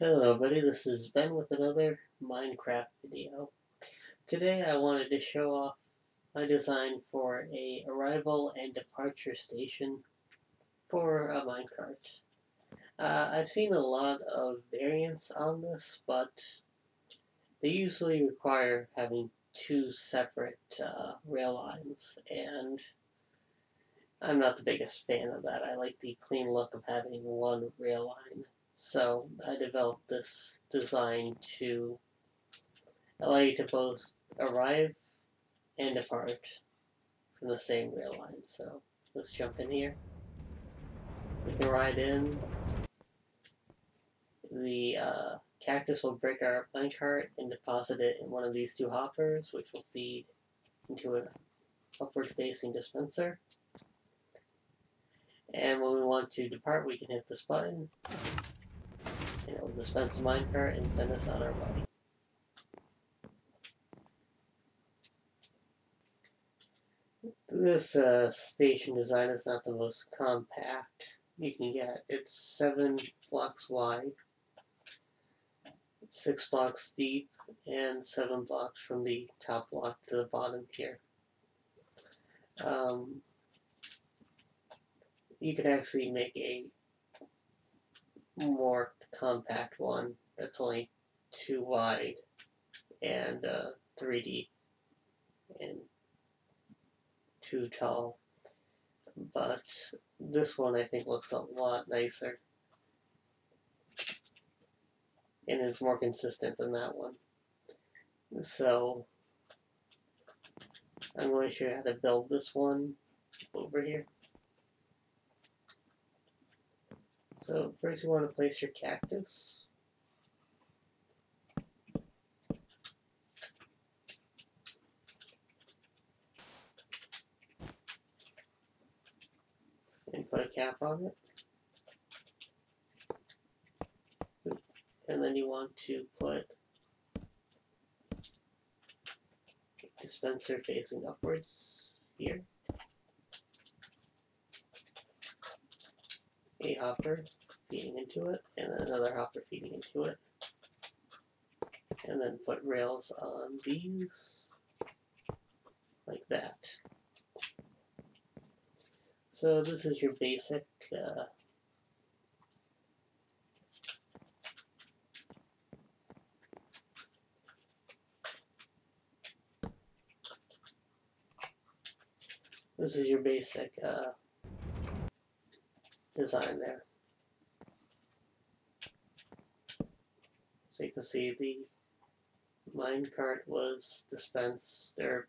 Hello buddy, this is Ben with another Minecraft video. Today I wanted to show off my design for a arrival and departure station for a minecart. I've seen a lot of variants on this, but they usually require having two separate rail lines, and I'm not the biggest fan of that. I like the clean look of having one rail line. So I developed this design to allow you to both arrive and depart from the same rail line. So let's jump in here. We can ride in. The cactus will break our minecart and deposit it in one of these two hoppers, which will feed into an upward-facing dispenser. And when we want to depart, we can hit this button, and it will dispense the minecart and send us on our way. This station design is not the most compact you can get. It's 7 blocks wide, 6 blocks deep, and 7 blocks from the top block to the bottom here. You could actually make a more compact one that's only 2 wide and 3 deep and 2 tall, but this one I think looks a lot nicer and is more consistent than that one. So I'm going to show you how to build this one over here. So first you want to place your cactus. And put a cap on it. And then you want to put a dispenser facing upwards here. A hopper feeding into it, and then another hopper feeding into it. And then put rails on these, like that. So this is your basic design there. So you can see the minecart was dispensed or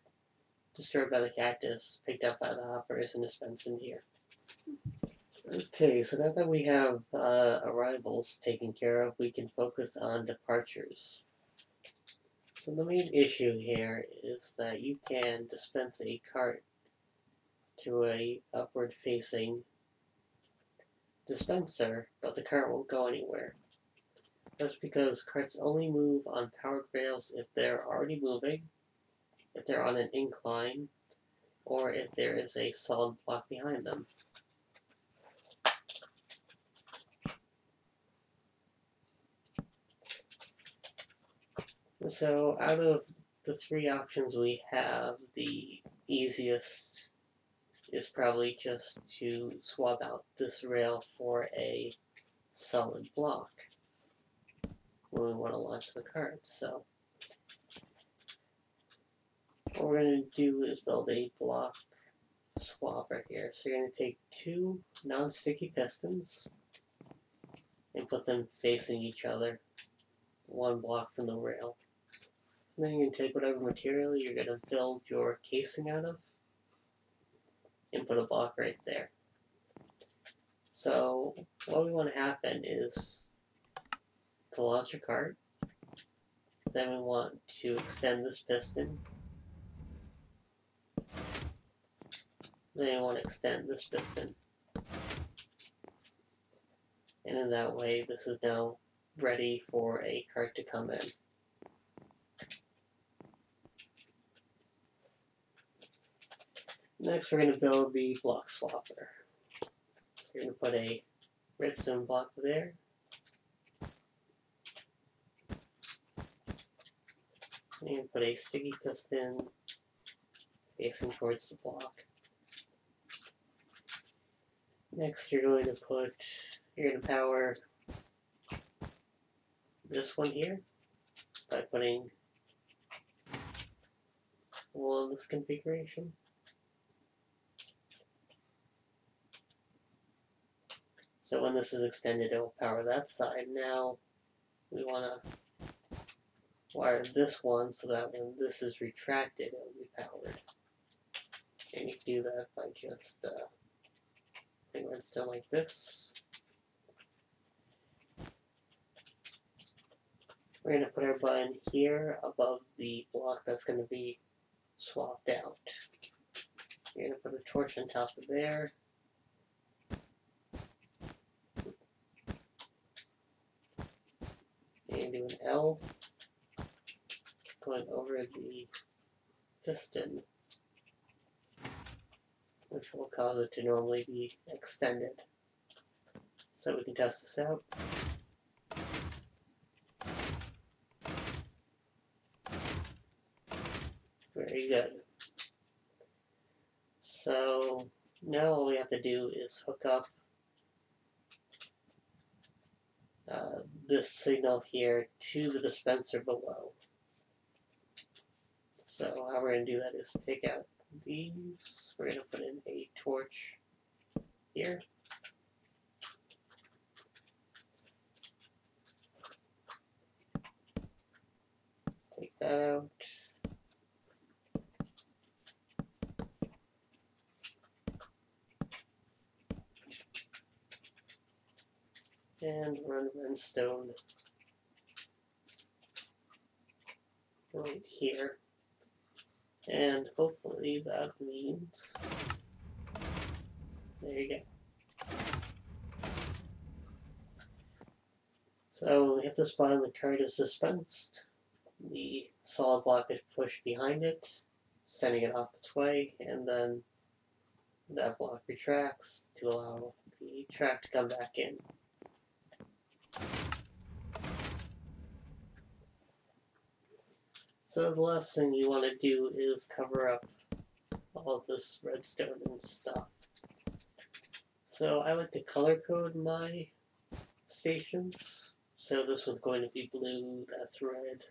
destroyed by the cactus, picked up by the hoppers, and dispensed in here. Okay, so now that we have arrivals taken care of, we can focus on departures. So the main issue here is that you can dispense a cart to a upward facing dispenser, but the cart won't go anywhere. That's because carts only move on powered rails if they're already moving, if they're on an incline, or if there is a solid block behind them. So out of the 3 options we have, the easiest is probably just to swap out this rail for a solid block when we want to launch the cart. So what we're going to do is build a block swapper here. So you're going to take 2 non-sticky pistons and put them facing each other, 1 block from the rail. And then you can take whatever material you're going to build your casing out of and put a block right there. So what we want to happen is to launch a cart. Then we want to extend this piston. Then we want to extend this piston. And in that way, this is now ready for a cart to come in. Next, we're going to build the block swapper. So you're going to put a redstone block there, and put a sticky piston facing towards the block. Next, you're going to power this one here by putting wool in this configuration. So when this is extended, it will power that side. Now we want to wire this one so that when this is retracted, it will be powered. And you can do that by just putting redstone like this. We're going to put our button here above the block that's going to be swapped out. You're going to put a torch on top of there. And do an L going over the piston, which will cause it to normally be extended. So we can test this out. Very good. So now all we have to do is hook up this signal here to the dispenser below. So how we're going to do that is take out these. We're going to put in a torch here. Take that out. And run redstone right here. And hopefully that means, there you go. So when we hit the spot and the card is dispensed, the solid block is pushed behind it, sending it off its way, and then that block retracts to allow the track to come back in. So the last thing you want to do is cover up all of this redstone and stuff. So I like to color code my stations. So this one's going to be blue, that's red.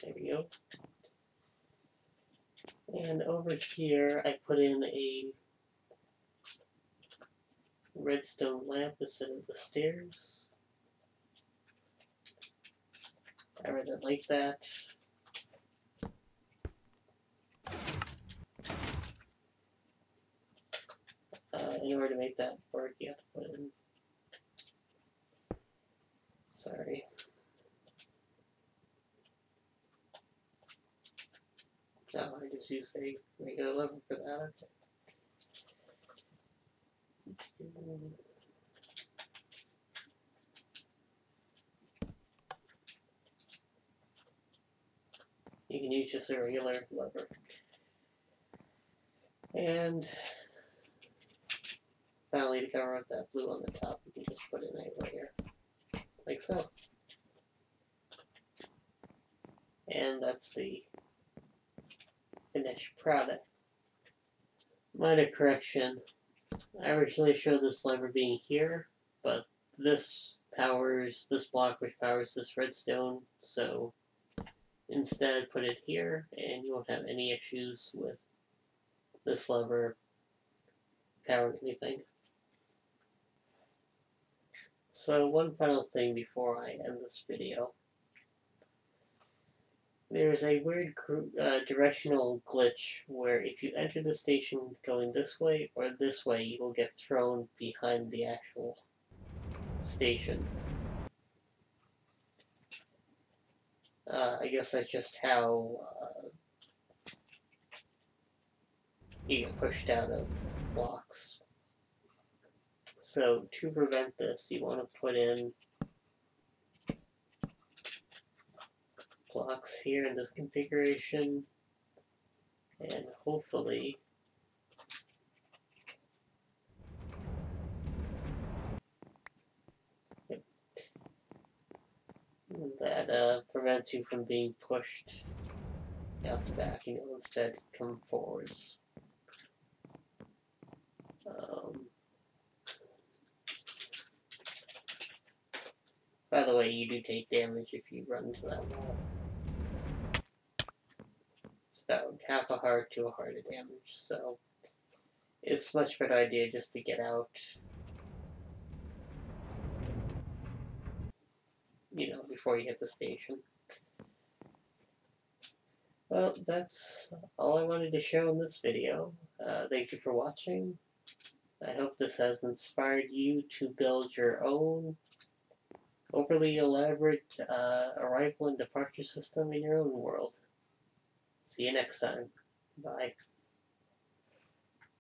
There we go. And over here, I put in a redstone lamp instead of the stairs. I really like that. In order to make that work, you have to put in... Sorry. No, I just used a regular lever for that. Okay. You can use just a regular lever. And finally, to cover up that blue on the top, you can just put in a layer, like so. And that's the finished product. Minor correction. I originally showed this lever being here, but this powers this block, which powers this redstone, so instead put it here, and you won't have any issues with this lever powering anything. So one final thing before I end this video. There's a weird directional glitch where if you enter the station going this way or this way, you will get thrown behind the actual station. I guess that's just how you get pushed out of blocks. So to prevent this, you want to put in blocks here in this configuration, and hopefully that prevents you from being pushed out the back, and you'll instead come forwards. By the way, you do take damage if you run into that wall. It's about half a heart to a heart of damage, so it's a much better idea just to get out, before you hit the station. Well, that's all I wanted to show in this video. Thank you for watching. I hope this has inspired you to build your own overly elaborate arrival and departure system in your own world. See you next time. Bye.